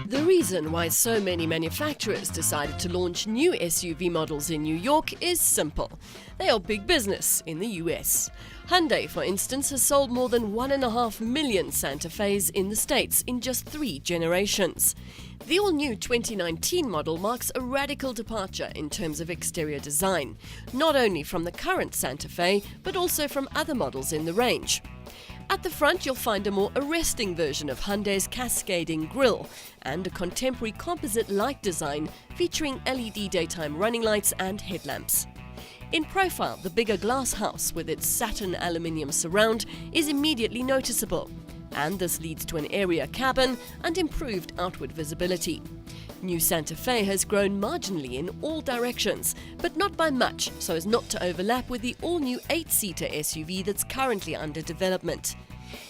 The reason why so many manufacturers decided to launch new SUV models in New York is simple. They are big business in the US. Hyundai, for instance, has sold more than 1.5 million Santa Fes in the States in just 3 generations. The all-new 2019 model marks a radical departure in terms of exterior design, not only from the current Santa Fe, but also from other models in the range. At the front, you'll find a more arresting version of Hyundai's cascading grille and a contemporary composite light design featuring LED daytime running lights and headlamps. In profile, the bigger glass house with its satin aluminium surround is immediately noticeable, and this leads to an airier cabin and improved outward visibility. New Santa Fe has grown marginally in all directions, but not by much so as not to overlap with the all-new 8-seater SUV that's currently under development.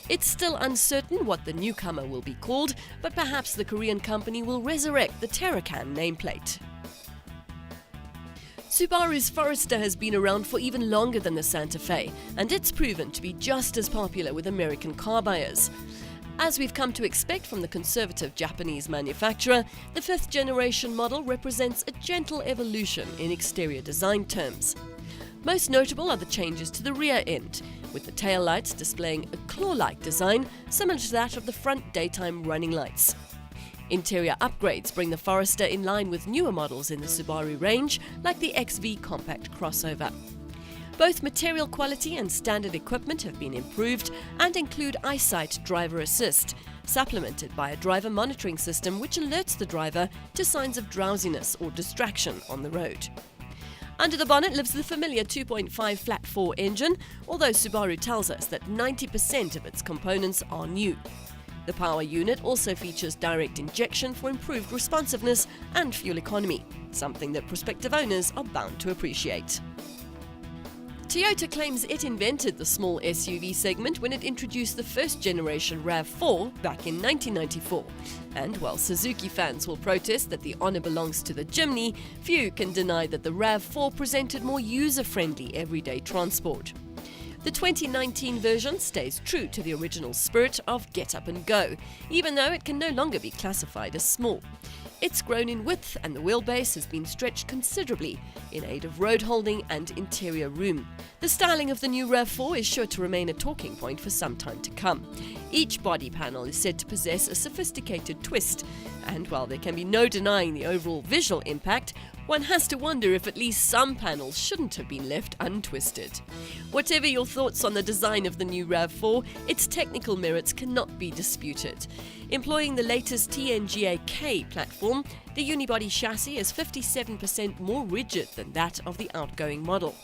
It's still uncertain what the newcomer will be called, but perhaps the Korean company will resurrect the Terracan nameplate. Subaru's Forester has been around for even longer than the Santa Fe, and it's proven to be just as popular with American car buyers. As we've come to expect from the conservative Japanese manufacturer, the 5th generation model represents a gentle evolution in exterior design terms. Most notable are the changes to the rear end, with the taillights displaying a claw-like design similar to that of the front daytime running lights. Interior upgrades bring the Forester in line with newer models in the Subaru range, like the XV compact crossover. Both material quality and standard equipment have been improved and include EyeSight driver assist, supplemented by a driver monitoring system which alerts the driver to signs of drowsiness or distraction on the road. Under the bonnet lives the familiar 2.5 flat-4 engine, although Subaru tells us that 90% of its components are new. The power unit also features direct injection for improved responsiveness and fuel economy, something that prospective owners are bound to appreciate. Toyota claims it invented the small SUV segment when it introduced the first generation RAV4 back in 1994. And while Suzuki fans will protest that the honor belongs to the Jimny, few can deny that the RAV4 presented more user-friendly everyday transport. The 2019 version stays true to the original spirit of get up and go, even though it can no longer be classified as small. It's grown in width and the wheelbase has been stretched considerably in aid of road holding and interior room. The styling of the new RAV4 is sure to remain a talking point for some time to come. Each body panel is said to possess a sophisticated twist, and while there can be no denying the overall visual impact, one has to wonder if at least some panels shouldn't have been left untwisted. Whatever your thoughts on the design of the new RAV4, its technical merits cannot be disputed. Employing the latest TNGA-K platform, the unibody chassis is 57% more rigid than that of the outgoing model.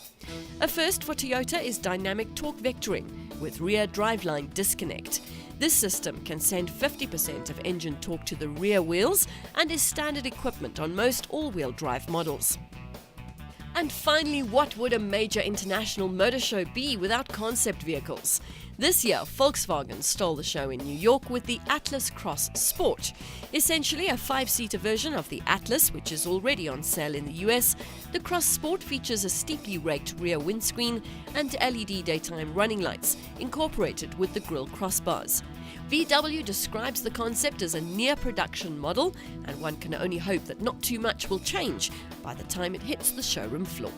A first for Toyota is dynamic torque vectoring with rear driveline disconnect. This system can send 50% of engine torque to the rear wheels and is standard equipment on most all-wheel drive models. And finally, what would a major international motor show be without concept vehicles? This year, Volkswagen stole the show in New York with the Atlas Cross Sport. Essentially a 5-seater version of the Atlas, which is already on sale in the US, the Cross Sport features a steeply raked rear windscreen and LED daytime running lights, incorporated with the grille crossbars. VW describes the concept as a near-production model, and one can only hope that not too much will change by the time it hits the showroom floor.